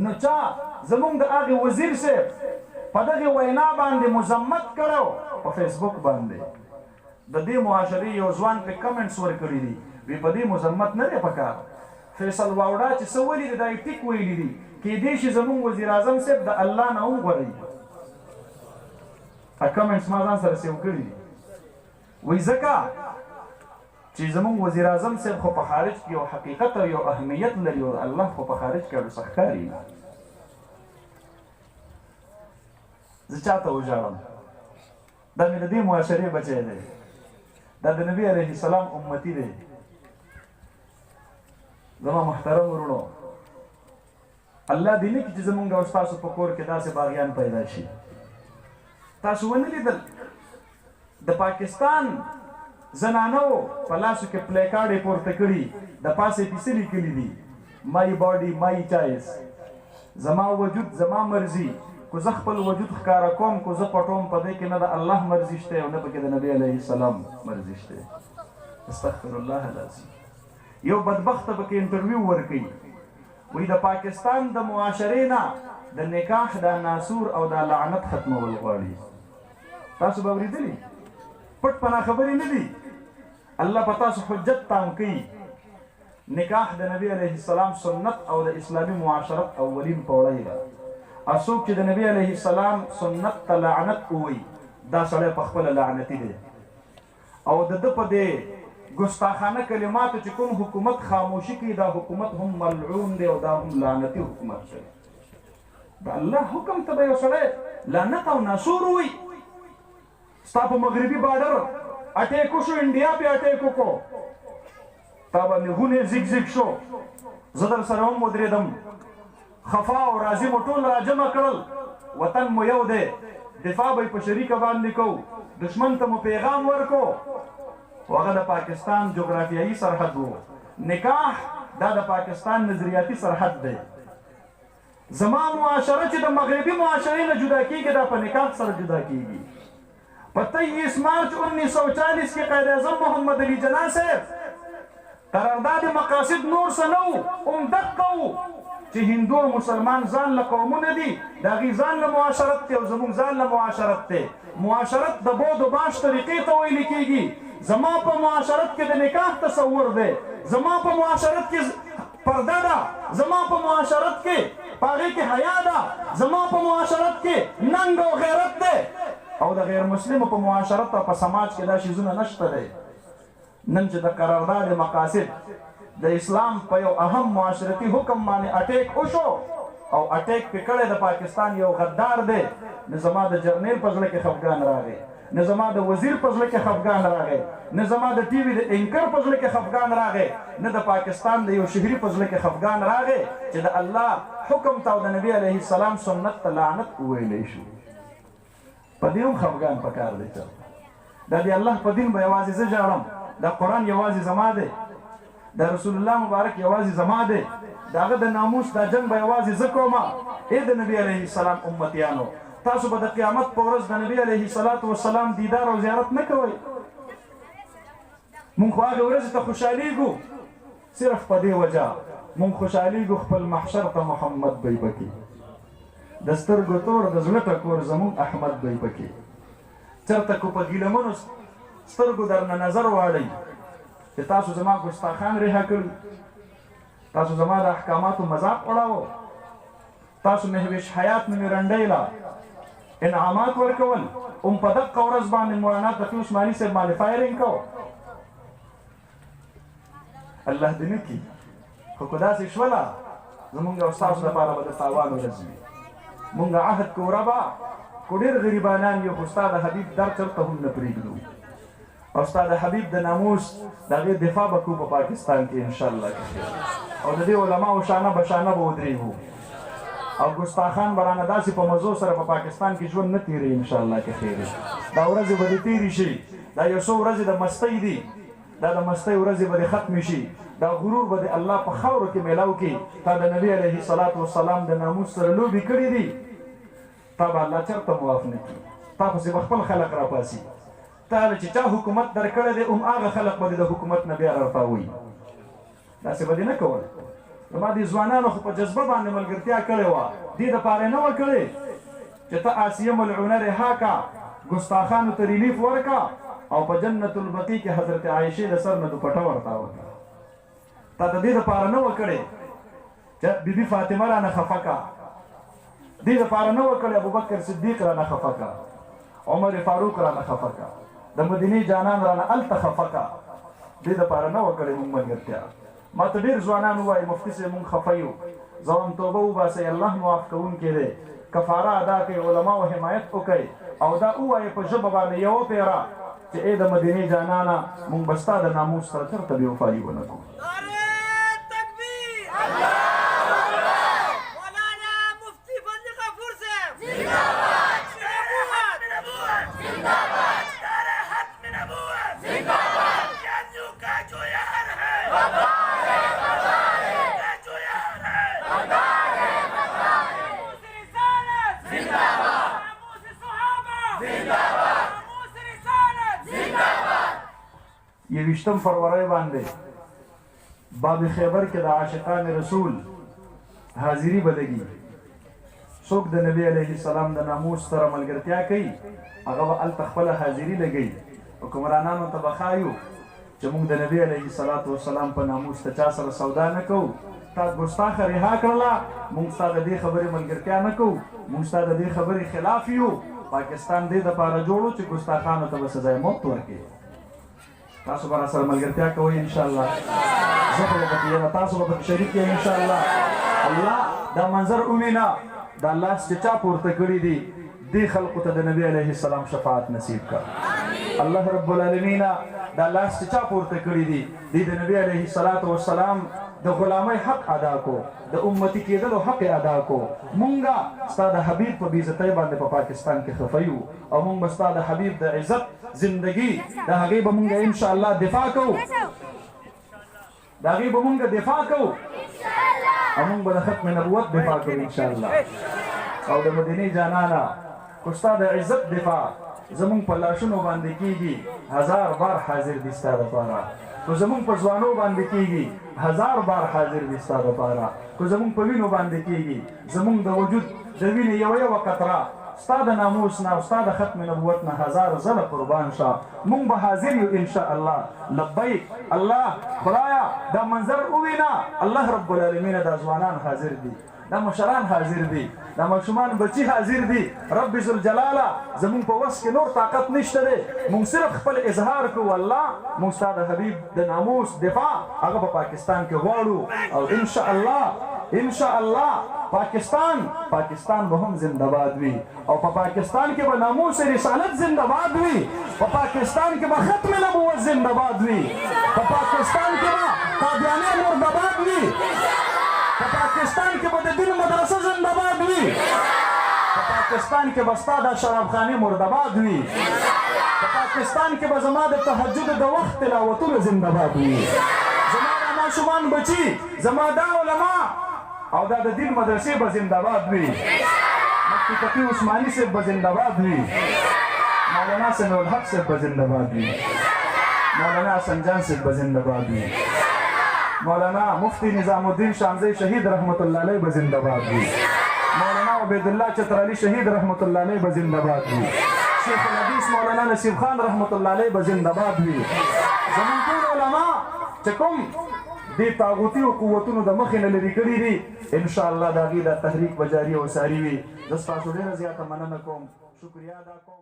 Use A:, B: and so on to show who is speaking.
A: نو چا زمونږ د هغې وزیر صاحب په دغې وینا باندې مذمت کړی په فیسبوک باندې د دې معاشرې یو ځوان پې کمنټس ورکړي دي وی په دې مذمت نه دی پکار فیصل واوډا چې څه ویلي دي دا یې ټیک ویلي دي کیدای شي زمونږ وزیر اعظم صاحب د الله نه هم غوره وي کمنټس ما ځان سره سیو کړي دي وایي ځکه چې زمونږ وزیر اعظم صاحب خو په خارج کې یو حقیقت او یو اهمیت لري او الله خو په خارج کې ورڅ ښکاري زه چاته وژاړم دا مې د دې معاشرې بچی دی دا د نبي علیه السلام امتي دی زما محترم ورونو الله دې نه کړي چې زمونږ او ستاسو په کور کې داسې باغیان پیدا شي تاسو ونه لیدل د پاکستان زنانو په لاسو کې پلیکارډ یې پورته کړي د پاسې پیسې لیکلي دي مای باډي مای چایس زما وجود زما مرضي کو زه خپل وجود ښکاره کوم کو زه پټوم په دې کې نه د الله مرضي شته او نه پکې د نبي علیه السلام مرضي شته استغفر الله العظیم یو بدبخته پکې انټرویو ورکوي وایي د پاکستان د معاشرې نه د نکاح دا ناسور او دا لعنت ختمول غواړي تاسو به اورېدلي پټ پنا خبرې نه دي الله په تاسو حجت تام کوي نکاح د نبی علیه السلام سنت او د اسلامي معاشرت اولین پوړی ده څوک چې د نبی علیه السلام سنت ته لعنت ووایي دا سړی په خپله لعنتي دی او د ده په دې ګستاخانه کلماتو چې کوم حکومت خاموشي کوي دا حکومت هم ملعون دی او دا هم لعنتي حکومت دی د الله حکم ته به یو سړی لعنت او ناسور ووایي ستا په مغربي باډر اټیک وشو انډیا پې اټیک وکړو تا باندې غونې زیګ زیګ شو زه در سره هم ودرېدم خفا او راضي مو ټول راجمع کړل وطن مو یو دی دفاع به یې په شریکه باندې کوو دشمن ته مو پیغام ورکو هغه د پاکستان جغرافیایي سرحد و نکاح دا د پاکستان نظریاتي سرحد دی زما معاشره چې د مغربي معاشرې نه جدا کېږي دا په نکاح سره جدا کېږي په 23 مارچ 1940 کې قائد اعظم محمد علي جناح صاحب قرارداد مقاصد نور څه نه وو همدغه وو چې هندو او مسلمان ځان له قومونه دي د هغې ځان له معاشرت دی او زموږ ځان له معاشرت دی معاشرت د بود و باش طریقې ته ویل کېږي زما په معاشرت کې د نکاح تصور دی زما په معاشرت کې پرده ده زما په معاشرت کې په هغې کې حیا ده زما په معاشرت کې ننګ او غیرت دی او د غیر مسلمو په معاشرت او په سماج کې دا شیزونه نشته دی نن چې د قرارداد مقاصد د اسلام په یو اهم معاشرتي حکم باندې اټیک وشو او اټیک پې کړی د پاکستان یو غدار دی نه زما د جرنیل په زړه کې خفګان راغی نه زما د وزیر په زړه کې خفګان راغی نه زما د ټي وي د اینکر په زړه کې خفګان راغی نه د پاکستان د یو شهري په زړه کې خفګان راغی چې د الله حکم ته او د نبي علیه السلام سنت ته لعنت وویلی شو په دې هم خفګان پکار دی دا د الله په دین به یوازې زه ژاړم دا قرآن یوازې زما دی دا رسول الله مبارک یوازې زما دی د هغه د ناموس دا جنګ به یوازې زه کومه ای د نبي علیه السلام امتیانو تاسو به د قیامت په ورځ د نبي علیه السلام دیدار او زیارت نه کوئ مونږ خو هغې ورځې ته خوشحالیږو صرف په دې وجه مونږ خوشحالیږو خپل محشر ته محمد بی پکې د سترګو تور د زړه ټکور زمونږ احمد بی پکې چېرته کو په ګیلمنو سترګو درنه نظر واړئ چې تاسو زما ګستاخان رها کړي تاسو زما د احکاماتو مذاق اړاوه تاسو مهوش حیات مې رنډیله انعامات ورکول په دقه ورځ باندې مولانا تقي عثماني صاحب باندې فایرنګ کو الله دې نه کړي خو که داسې شوله زمونږ او ستاسو لپاره به د تاوان ورځ وي مونږ عهد کو ربه کو ډېر غریبانان یو خو ستا د حبیب در چرته هم نه پرېږدو او ستا د حبیب د ناموس د هغې دفاع به کوو په پاکستان کې انشاءالله او د دې علماو شانه به شانه به ودرېږو او ګستاخان به رانه داسې په مزو سره په پاکستان کې ژوند نه تېروي انشاءالله که خیر دا ورځې به دې تېرې شي دا یو څو ورځې د مستۍ دي دا د مستۍ ورځې به دې ختمې شي دا غرور به د الله په خاورو کې میلاو کړي تا د نبي علیه السلام د ناموس سره لوبې کړي دي تا به الله چېرته معاف نه کړي تا پسې به خپل خلق راپاسي تا چې چا حکومت درکړی دی هغه خلق به د حکومت نه بیا راتاوي داسې به دې نه کول زما دې ځوانانو خو په جذبه باندې ملګرتیا کړې وه دې دپاره یې نه وه کړې چې ته آسیه ملعونه رها کا ګستاخانو ته ریلیف ورکا او په جنت البقیع کې حضرت عایشې د سر نه دوپټه ورته وکړه تا د دې دپاره نه وه کړې چې بیبي فاطمه رانه خفه کا دې دپاره نه وه کړې ابوبکر صدیق رانه خفه کا عمر فاروق رانه خفه کا د مدینې جانان رانه هلته خفه کا دې دپاره نه وه کړې مونږ ملګرتیا ما ته ډېر ځوانان ووایي مفتي صاحب مونږ خفه یو زه وایم توبه وباسئ الله معاف کوونکی دی کفاره ادا کړئ علماو حمایت وکړئ او دا ووایئ په ژبه باندې یوه پیره چې ای د مدینې جانانه مونږ به ستا د ناموس سره چېرته بېوفایي ونه کړو یویشتم فروری باندې باب خیبر کې د عاشقان رسول حاضری بدګي څوک د نبی علیه السلام د ناموس سره ملګرتیا کوي هغه به هلته خپله حاضري لګوي حکمرانانو ته به ښایو چې موږ د نبی علیه السلام په ناموس ته چا سره سودا نه کوو تا ګستاخه رها کړله موږ ستا د دې خبرې ملګرتیا نه کوو موږ ستا د دې خبرې خلاف یو پاکستان دې دپاره جوړو چې ګستاخانو ته به سزای موت ورکړي تاسو به راسره ملګرتیا کوئ انشاءالله زه خو به پکې یم تاسو به پکې شریک یې انشاءالله الله دا منظر ووینه دا لاس چې چا پورته کړي دي دې خلقو ته د نبی علیه السلام شفاعت نصیب کړه الله رب العالمین دا لاس چې چا پورته کړي دي دې د نبی علیه السلام د غلامۍ حق ادا کو د امتی کېدلو حق ادا کو مونږه ستا د حبیب په بېعزتۍ باندې په پاکستان کې خفه یو او مونږ به ستا د حبیب د عزت زندگی د هغې به مونږ انشاءالله دفاع کوو د هغې به مونږ دفاع کوو او مونږ به د ختم نبوت دفاع کوو انشاءالله او د مدینې جانانه خو ستا د عزت دفاع زمونږ په لاشونو باندې کېږي 1000 بار حاضر دي ستا دپاره که زمونږ په ځوانو باندې کېږي 1000 بار حاضر دي ستا دپاره که زمونږ په وینو باندې کېږي زمونږ د وجود د وینې یوه قطره ستا د ناموس نه او ستا د ختم نبوت نه 1000 ځله قربان شه مونږ به حاضر یو انشاءالله لبیک الله خدایه دا منظر ووینه الله رب العالمین دا ځوانان حاضر دي دا مشران حاضر دي دا ماشومان بچي حاضر دي رب ذوالجلاله زمونږ په وس کې نور طاقت نشته دی مونږ صرف خپل اظهار کوو الله مونږ ستا د حبیب د ناموس دفاع هغه په پاکستان کې غواړو او انشاءالله پاکستان به هم زنده باد وي او په پاکستان کې به ناموس رسالت زنده باد وي په پاکستان کې به ختم نبوت زنده باد وي په پاکستان کې به قادیاني مردباد وي په پاکستان کې به د دین مدرسه زنده باد وي په پاکستان کې به ستا د شرابخانې مردباد وي په پاکستان کې به زما د تهجد د وخت تلاوتونه زنده باد وي زما دا ماشومان بچي زما دا علما او دا د دین مدرسې به زنده باد وي مفتي تقي عثماني صاحب به زنده باد وي مولانا سمیع الحق صاحب به زنده باد وي مولانا حسن جان صاحب به زنده باد وي مولانا مفتی نظام الدین شامزی شهید رحمت الله علیه به زنده باد وي مولانا عبیدالله چترالی شهید رحمت الله علیه به زنده باد وي شیخ الحدیث مولانا نصیب خان رحمت الله علیه به زنده باد وي زموږ ټول علما چې کوم دې طاغوتي قوتونو د مخې نه لرې کړي دي انشاءالله د هغې دا تحریک به جاري او ساري وي زه ستاسو ډېره زیاته مننه کوم شکریه ادا کوم